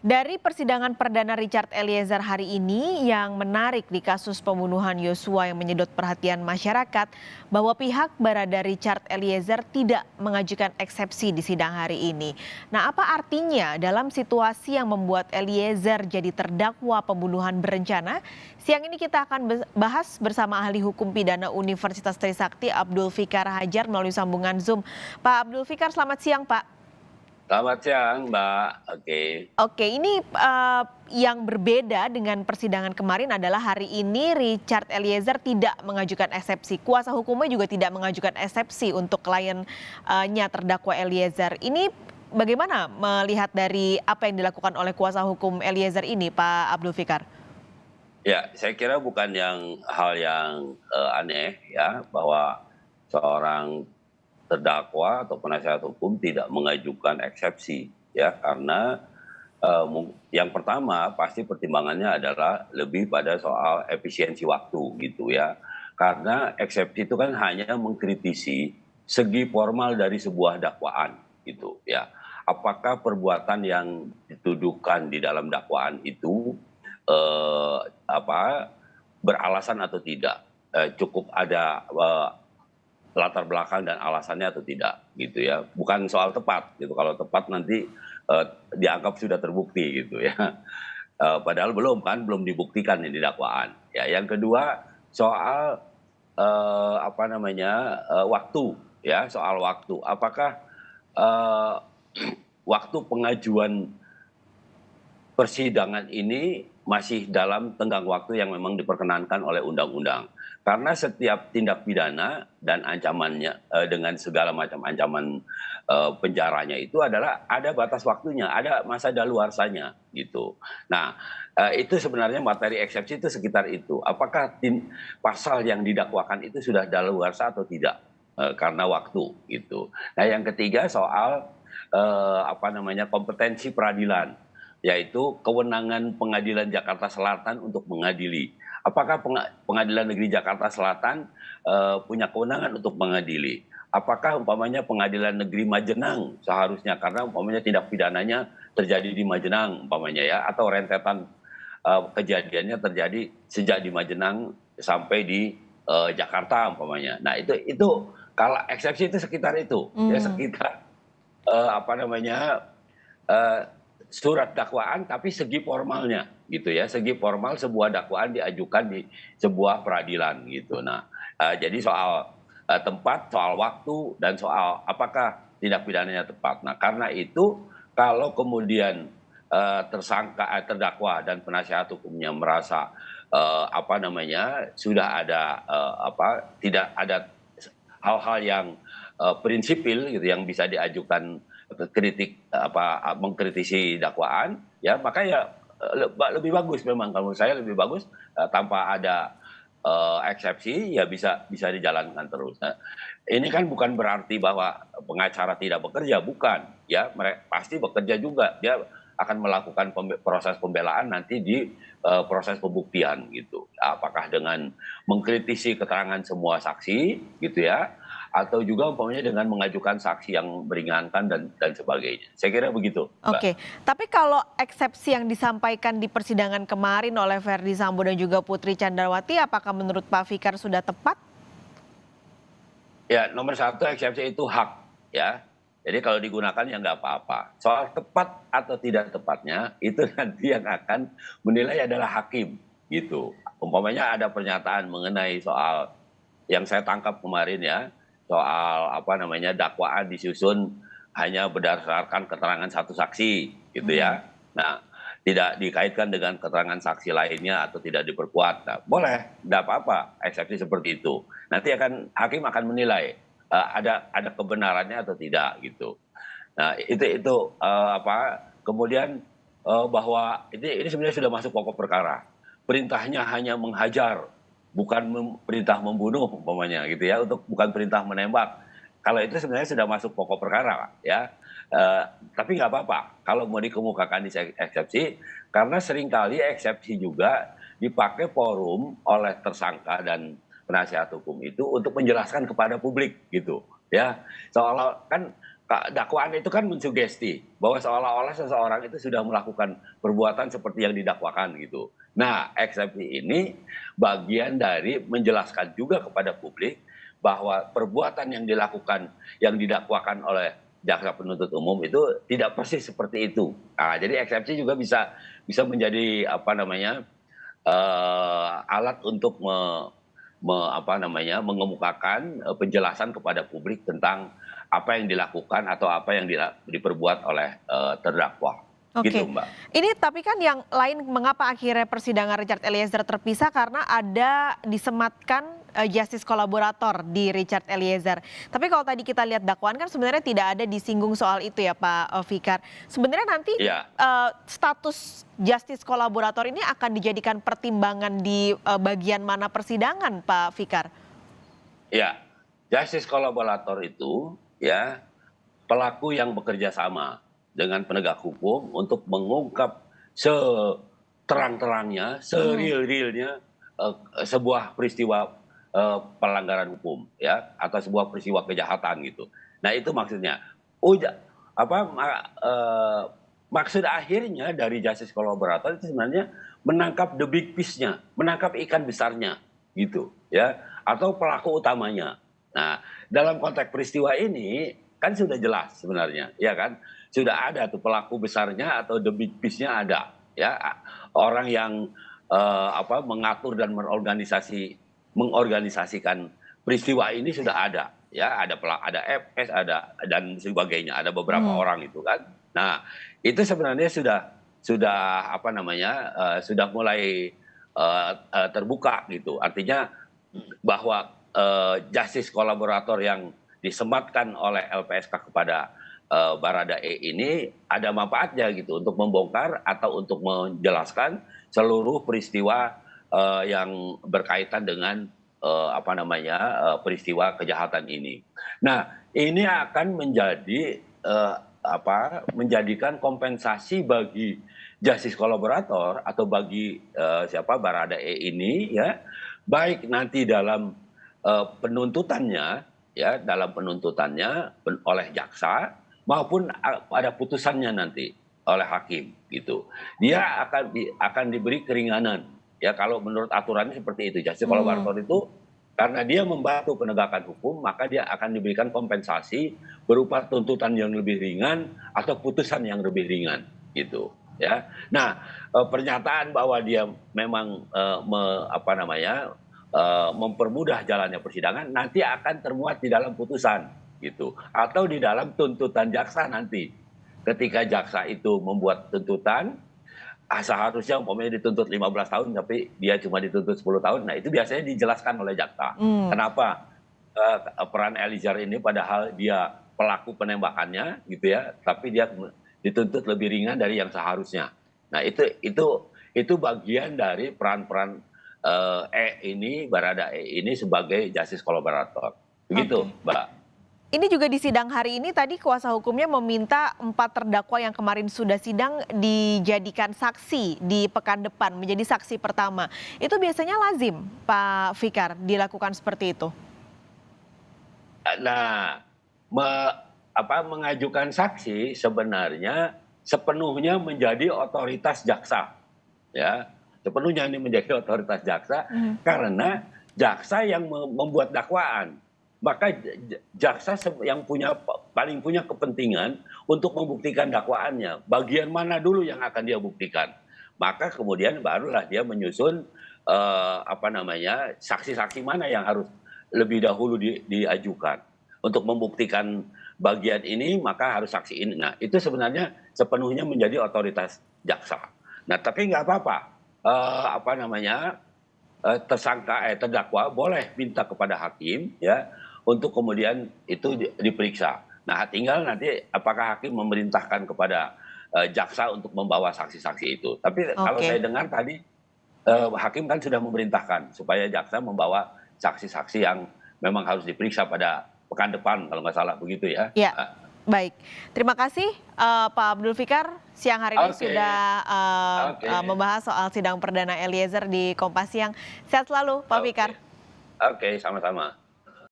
Dari persidangan perdana Richard Eliezer hari ini yang menarik di kasus pembunuhan Yosua yang menyedot perhatian masyarakat bahwa pihak Barada Richard Eliezer tidak mengajukan eksepsi di sidang hari ini. Nah, apa artinya dalam situasi yang membuat Eliezer jadi terdakwa pembunuhan berencana? Siang ini kita akan bahas bersama ahli hukum pidana Universitas Trisakti Abdul Fikar Hajar melalui sambungan Zoom. Pak Abdul Fikar, selamat siang Pak. Selamat siang, Mbak. Oke. Oke, ini yang berbeda dengan persidangan kemarin adalah hari ini Richard Eliezer tidak mengajukan eksepsi. Kuasa hukumnya juga tidak mengajukan eksepsi untuk kliennya terdakwa Eliezer. Ini bagaimana melihat dari apa yang dilakukan oleh kuasa hukum Eliezer ini, Pak Abdul Fikar? Ya, saya kira bukan hal yang aneh ya bahwa seorang terdakwa atau penasihat hukum tidak mengajukan eksepsi ya karena yang pertama pasti pertimbangannya adalah lebih pada soal efisiensi waktu gitu ya. Karena eksepsi itu kan hanya mengkritisi segi formal dari sebuah dakwaan gitu ya. Apakah perbuatan yang dituduhkan di dalam dakwaan itu eh, apa beralasan atau tidak, cukup ada latar belakang dan alasannya atau tidak gitu ya, bukan soal tepat gitu. Kalau tepat nanti dianggap sudah terbukti gitu ya. Padahal belum dibuktikan di dakwaan ya. Yang kedua soal apa namanya waktu ya, soal waktu, apakah eh, waktu pengajuan persidangan ini masih dalam tenggang waktu yang memang diperkenankan oleh undang-undang. Karena setiap tindak pidana dan ancamannya dengan segala macam ancaman penjaranya itu adalah ada batas waktunya, ada masa daluarsanya gitu. Nah, itu sebenarnya materi eksepsi itu sekitar itu. Apakah pasal yang didakwakan itu sudah daluarsa atau tidak? Karena waktu gitu. Nah, yang ketiga soal apa namanya kompetensi peradilan, yaitu kewenangan Pengadilan Jakarta Selatan untuk mengadili. Apakah Pengadilan Negeri Jakarta Selatan punya kewenangan untuk mengadili? Apakah umpamanya Pengadilan Negeri Majenang seharusnya, karena umpamanya tindak pidananya terjadi di Majenang umpamanya ya, atau rentetan kejadiannya terjadi sejak di Majenang sampai di Jakarta umpamanya. Nah, itu kalau eksepsi itu sekitar itu ya, sekitar apa namanya surat dakwaan tapi segi formalnya gitu ya, segi formal sebuah dakwaan diajukan di sebuah peradilan gitu. Nah, jadi soal tempat, soal waktu, dan soal apakah tindak pidananya tepat. Nah, karena itu kalau kemudian tersangka, terdakwa dan penasihat hukumnya merasa apa namanya sudah ada apa tidak ada hal-hal yang prinsipil gitu yang bisa diajukan kritik apa mengkritisi dakwaan ya, maka ya lebih bagus, memang kalau menurut saya lebih bagus tanpa ada eksepsi ya, bisa bisa dijalankan terus. Nah, ini kan bukan berarti bahwa pengacara tidak bekerja, bukan ya, mereka pasti bekerja juga, dia akan melakukan proses pembelaan nanti di proses pembuktian gitu. Apakah dengan mengkritisi keterangan semua saksi gitu ya, atau juga umpamanya dengan mengajukan saksi yang meringankan dan sebagainya. Saya kira begitu, Mbak. Oke, tapi kalau eksepsi yang disampaikan di persidangan kemarin oleh Verdi Sambo dan juga Putri Candrawati, apakah menurut Pak Fikar sudah tepat? Ya, nomor satu eksepsi itu hak ya. Jadi kalau digunakan ya nggak apa-apa. Soal tepat atau tidak tepatnya itu nanti yang akan menilai adalah hakim gitu. Umpamanya ada pernyataan mengenai soal yang saya tangkap kemarin ya, soal apa namanya dakwaan disusun hanya berdasarkan keterangan satu saksi gitu ya. Nah, tidak dikaitkan dengan keterangan saksi lainnya atau tidak diperkuat. Nah, boleh, tidak apa-apa eksepsi seperti itu. Nanti hakim akan menilai ada kebenarannya atau tidak gitu. Nah, itu apa kemudian bahwa ini sebenarnya sudah masuk pokok perkara. Perintahnya hanya menghajar, bukan perintah membunuh umpamanya gitu ya, untuk bukan perintah menembak. Kalau itu sebenarnya sudah masuk pokok perkara ya. Tapi nggak apa-apa kalau mau dikemukakan di eksepsi, karena seringkali eksepsi juga dipakai forum oleh tersangka dan penasihat hukum itu untuk menjelaskan kepada publik gitu ya. Seolah kan dakwaan itu kan mensugesti bahwa seolah-olah seseorang itu sudah melakukan perbuatan seperti yang didakwakan gitu. Nah, eksepsi ini bagian dari menjelaskan juga kepada publik bahwa perbuatan yang dilakukan, yang didakwakan oleh jaksa penuntut umum itu tidak persis seperti itu. Nah, jadi eksepsi juga bisa menjadi apa namanya alat untuk mengemukakan penjelasan kepada publik tentang apa yang dilakukan atau apa yang diperbuat oleh terdakwa. Gitu, Oke, Mbak. ini tapi kan yang lain mengapa akhirnya persidangan Richard Eliezer terpisah karena ada disematkan justice kolaborator di Richard Eliezer. Tapi kalau tadi kita lihat dakwaan kan sebenarnya tidak ada disinggung soal itu ya Pak Fikar. Sebenarnya nanti Iya, status justice kolaborator ini akan dijadikan pertimbangan di bagian mana persidangan Pak Fikar? iya. Justice kolaborator itu ya pelaku yang bekerja sama dengan penegak hukum untuk mengungkap seterang-terangnya, sereal-realnya sebuah peristiwa pelanggaran hukum ya atau sebuah peristiwa kejahatan gitu. Nah, itu maksudnya. Uja, maksud akhirnya dari justice kolaborator itu sebenarnya menangkap the big fish-nya, menangkap ikan besarnya gitu ya atau pelaku utamanya. Nah, dalam konteks peristiwa ini kan sudah jelas sebenarnya, ya kan? Sudah ada tuh pelaku besarnya atau the big fish-nya ada, ya. Orang yang mengatur dan mengorganisasikan peristiwa ini sudah ada, ya. Ada FS, ada dan sebagainya, ada beberapa orang itu kan. Nah, itu sebenarnya sudah sudah mulai terbuka gitu. Artinya bahwa justice kolaborator yang disematkan oleh LPSK kepada Baradae ini ada manfaatnya gitu untuk membongkar atau untuk menjelaskan seluruh peristiwa yang berkaitan dengan peristiwa kejahatan ini. Nah, ini akan menjadikan kompensasi bagi justice kolaborator atau bagi Baradae ini ya, baik nanti dalam penuntutannya ya, dalam penuntutannya oleh jaksa maupun pada putusannya nanti oleh hakim gitu. Dia akan diberi keringanan ya kalau menurut aturannya seperti itu. Justice kolaborator itu karena dia membantu penegakan hukum, maka dia akan diberikan kompensasi berupa tuntutan yang lebih ringan atau putusan yang lebih ringan gitu ya. Nah, pernyataan bahwa dia memang mempermudah jalannya persidangan nanti akan termuat di dalam putusan gitu atau di dalam tuntutan jaksa nanti. Ketika jaksa itu membuat tuntutan seharusnya umpamanya dituntut 15 tahun tapi dia cuma dituntut 10 tahun. Nah, itu biasanya dijelaskan oleh jaksa. Kenapa peran Eliezer ini padahal dia pelaku penembakannya gitu ya, tapi dia dituntut lebih ringan dari yang seharusnya. Nah, itu bagian dari peran-peran Baradae ini sebagai justice kolaborator. Begitu, Mbak. Ini juga di sidang hari ini tadi kuasa hukumnya meminta 4 terdakwa yang kemarin sudah sidang dijadikan saksi di pekan depan menjadi saksi pertama. Itu biasanya lazim, Pak Fikar, dilakukan seperti itu? Nah, mengajukan saksi sebenarnya sepenuhnya menjadi otoritas jaksa, ya. Sepenuhnya ini menjadi otoritas jaksa karena jaksa yang membuat dakwaan. Maka jaksa yang paling punya kepentingan untuk membuktikan dakwaannya. Bagian mana dulu yang akan dia buktikan. Maka kemudian barulah dia menyusun saksi-saksi mana yang harus lebih dahulu diajukan. Untuk membuktikan bagian ini maka harus saksi ini. Nah, itu sebenarnya sepenuhnya menjadi otoritas jaksa. Nah, tapi nggak apa-apa. Terdakwa boleh minta kepada hakim ya untuk kemudian itu diperiksa. Nah, tinggal nanti apakah hakim memerintahkan kepada jaksa untuk membawa saksi-saksi itu. Tapi kalau saya dengar tadi hakim kan sudah memerintahkan supaya jaksa membawa saksi-saksi yang memang harus diperiksa pada pekan depan kalau nggak salah begitu ya. Ya, baik. Terima kasih Pak Abdul Fikar siang hari ini sudah membahas soal sidang perdana Eliezer di Kompas Siang. Sehat selalu Pak Fikar. Oke, sama-sama.